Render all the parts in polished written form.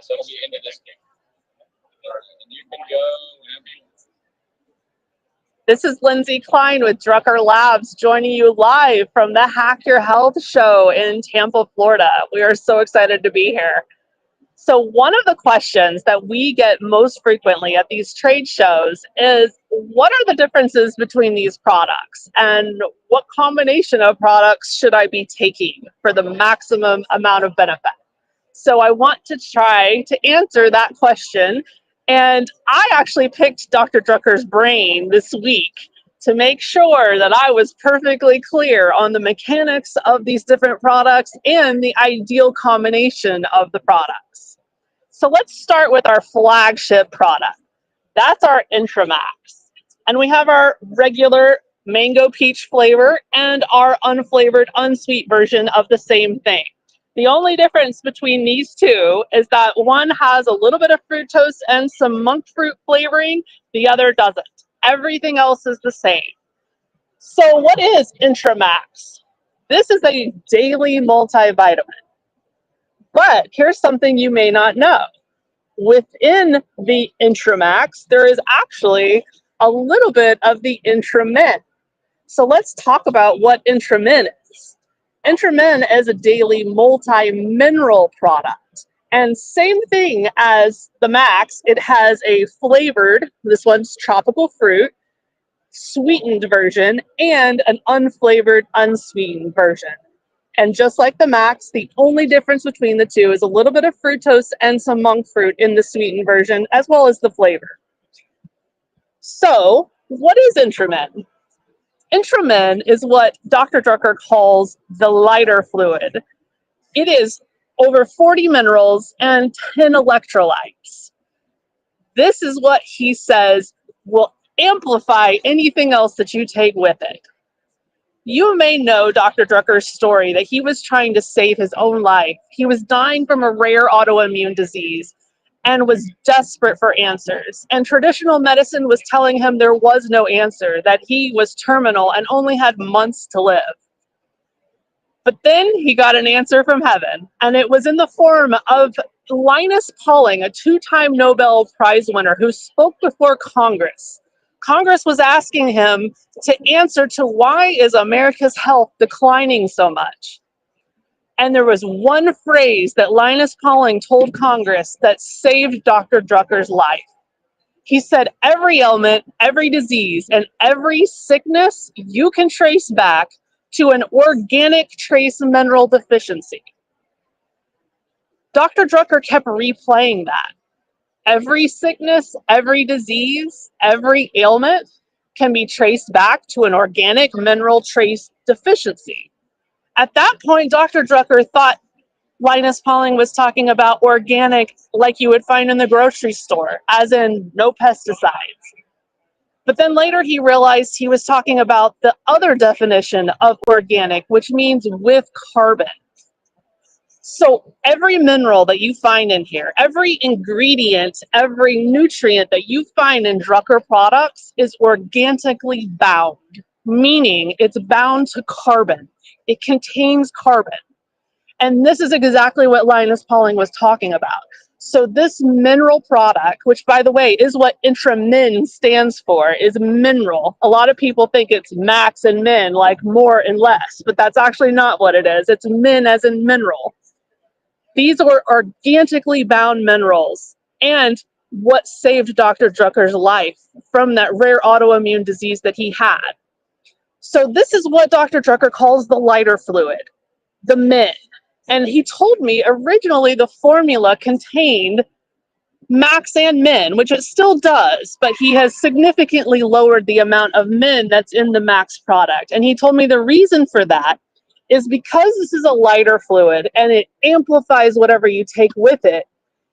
So it'll be into this game. And you can go whenever you want. This is Lindsay Klein with Drucker Labs joining you live from the Hack Your Health show in Tampa, Florida. We are so excited to be here. So one of the questions that we get most frequently at these trade shows is, what are the differences between these products and what combination of products should I be taking for the maximum amount of benefit? So I want to try to answer that question. And I actually picked Dr. Drucker's brain this week to make sure that I was perfectly clear on the mechanics of these different products and the ideal combination of the products. So let's start with our flagship product. That's our Intramax. And we have our regular mango peach flavor and our unflavored, unsweet version of the same thing. The only difference between these two is that one has a little bit of fructose and some monk fruit flavoring, the other doesn't. Everything else is the same. So what is Intramax? This is a daily multivitamin. But here's something you may not know. Within the Intramax, there is actually a little bit of the Intramin. So let's talk about what Intramin is. Intramin is a daily multi-mineral product. And same thing as the Max, it has a flavored, this one's tropical fruit, sweetened version, and an unflavored, unsweetened version. And just like the Max, the only difference between the two is a little bit of fructose and some monk fruit in the sweetened version, as well as the flavor. So, what is Intramin? Intramin is what Dr. Drucker calls the lighter fluid. It is over 40 minerals and 10 electrolytes. This is what he says will amplify anything else that you take with it. You may know Dr. Drucker's story that he was trying to save his own life. He was dying from a rare autoimmune disease and was desperate for answers. And traditional medicine was telling him there was no answer, that he was terminal and only had months to live. But then he got an answer from heaven, and it was in the form of Linus Pauling, a two-time Nobel Prize winner who spoke before Congress. Congress was asking him to answer to why is America's health declining so much. And there was one phrase that Linus Pauling told Congress that saved Dr. Drucker's life. He said, every ailment, every disease, and every sickness you can trace back to an organic trace mineral deficiency. Dr. Drucker kept replaying that. Every sickness, every disease, every ailment can be traced back to an organic mineral trace deficiency. At that point, Dr. Drucker thought Linus Pauling was talking about organic like you would find in the grocery store, as in no pesticides. But then later he realized he was talking about the other definition of organic, which means with carbon. So every mineral that you find in here, every ingredient, every nutrient that you find in Drucker products is organically bound, meaning it's bound to carbon. It contains carbon. And this is exactly what Linus Pauling was talking about. So this mineral product, which by the way is what Intramin stands for, is mineral. A lot of people think it's max and min, like more and less, but that's actually not what it is. It's min as in mineral. These are organically bound minerals and what saved Dr. Drucker's life from that rare autoimmune disease that he had. So this is what Dr. Drucker calls the lighter fluid, the min. And he told me originally the formula contained max and min, which it still does, but he has significantly lowered the amount of min that's in the max product. And he told me the reason for that is because this is a lighter fluid and it amplifies whatever you take with it.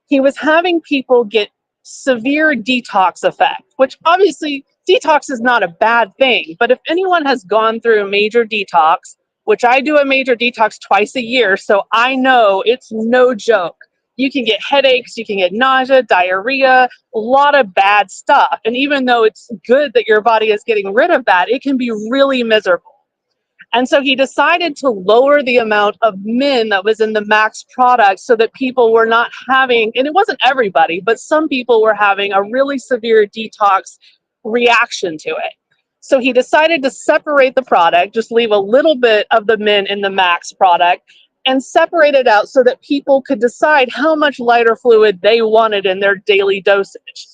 He was having people get severe detox effect, which obviously detox is not a bad thing, but if anyone has gone through a major detox, which I do a major detox twice a year, so I know it's no joke. You can get headaches, you can get nausea, diarrhea, a lot of bad stuff. And even though it's good that your body is getting rid of that, it can be really miserable. And so he decided to lower the amount of min that was in the max product so that people were not having, and it wasn't everybody, but some people were having a really severe detox reaction to it. So he decided to separate the product, just leave a little bit of the min in the max product and separate it out so that people could decide how much lighter fluid they wanted in their daily dosage.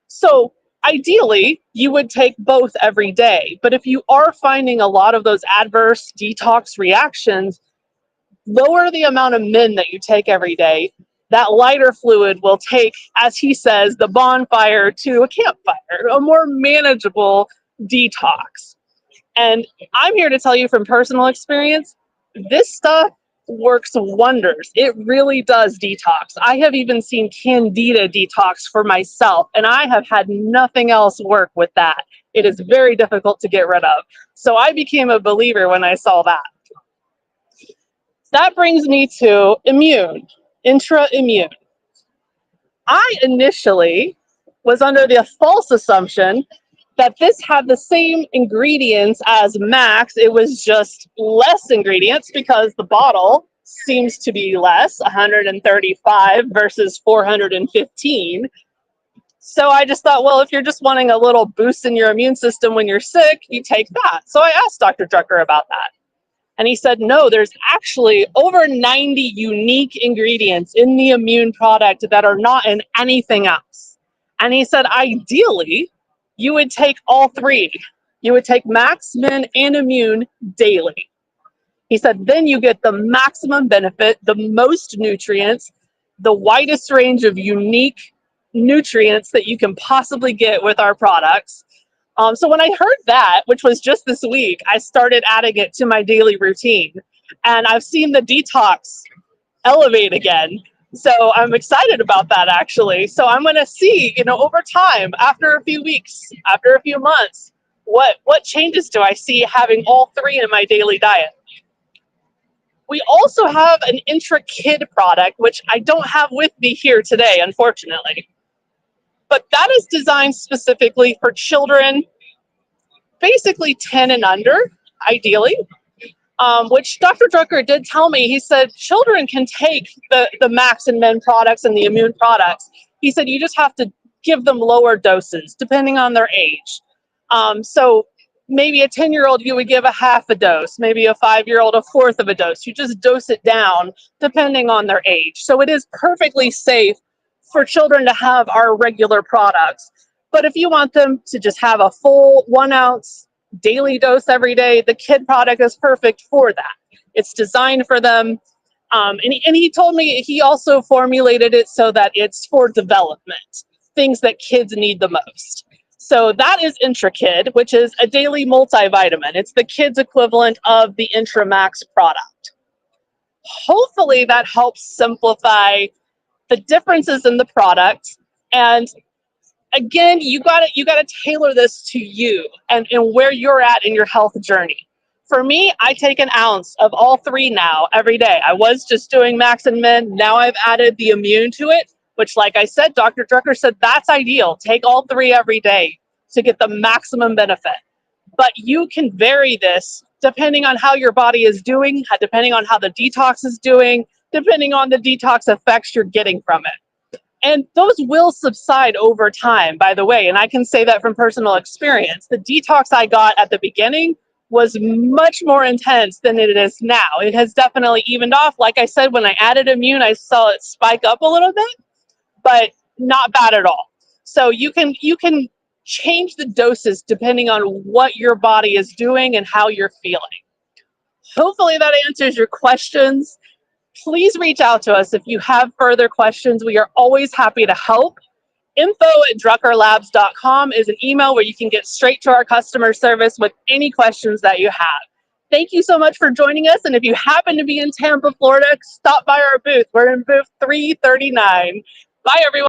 So ideally, you would take both every day. But if you are finding a lot of those adverse detox reactions, lower the amount of min that you take every day. That lighter fluid will take, as he says, the bonfire to a campfire, a more manageable detox. And I'm here to tell you from personal experience, this stuff works wonders. It really does detox. I have even seen candida detox for myself, and I have had nothing else work with that. It is very difficult to get rid of. So I became a believer when I saw that. That brings me to immune, intra-immune. I initially was under the false assumption that this had the same ingredients as Max. It was just less ingredients because the bottle seems to be less, 135 versus 415. So I just thought, well, if you're just wanting a little boost in your immune system when you're sick, you take that. So I asked Dr. Drucker about that. And he said, no, there's actually over 90 unique ingredients in the immune product that are not in anything else. And he said, ideally, you would take all three. You would take Max, Min, and Immune daily. He said, then you get the maximum benefit, the most nutrients, the widest range of unique nutrients that you can possibly get with our products. So when I heard that, which was just this week, I started adding it to my daily routine. And I've seen the detox elevate again. So I'm excited about that, actually. So I'm going to see, over time, after a few weeks, after a few months, what changes do I see having all three in my daily diet? We also have an intra-kid product, which I don't have with me here today, unfortunately. But that is designed specifically for children basically 10 and under, ideally, which Dr. Drucker did tell me. He said children can take the Max and Min products and the immune products. He said you just have to give them lower doses depending on their age. So maybe a 10-year-old, you would give a half a dose, maybe a 5-year-old, a fourth of a dose. You just dose it down depending on their age. So it is perfectly safe for children to have our regular products. But if you want them to just have a full 1 ounce daily dose every day, the kid product is perfect for that. It's designed for them. And he told me he also formulated it so that it's for development, things that kids need the most. So that is IntraKid, which is a daily multivitamin. It's the kids' equivalent of the IntraMax product. Hopefully that helps simplify the differences in the product. And again, you gotta tailor this to you and where you're at in your health journey. For me, I take 1 ounce of all three now every day. I was just doing Max and Min. Now I've added the immune to it, which, like I said, Dr. Drucker said that's ideal. Take all three every day to get the maximum benefit. But you can vary this depending on how your body is doing, depending on how the detox is doing, depending on the detox effects you're getting from it. And those will subside over time, by the way. And I can say that from personal experience. The detox I got at the beginning was much more intense than it is now. It has definitely evened off. Like I said, when I added immune, I saw it spike up a little bit, but not bad at all. So you can change the doses depending on what your body is doing and how you're feeling. Hopefully that answers your questions. Please reach out to us if you have further questions. We are always happy to help. info@druckerlabs.com is an email where you can get straight to our customer service with any questions that you have. Thank you so much for joining us. And if you happen to be in Tampa, Florida, stop by our booth. We're in booth 339. Bye, everyone.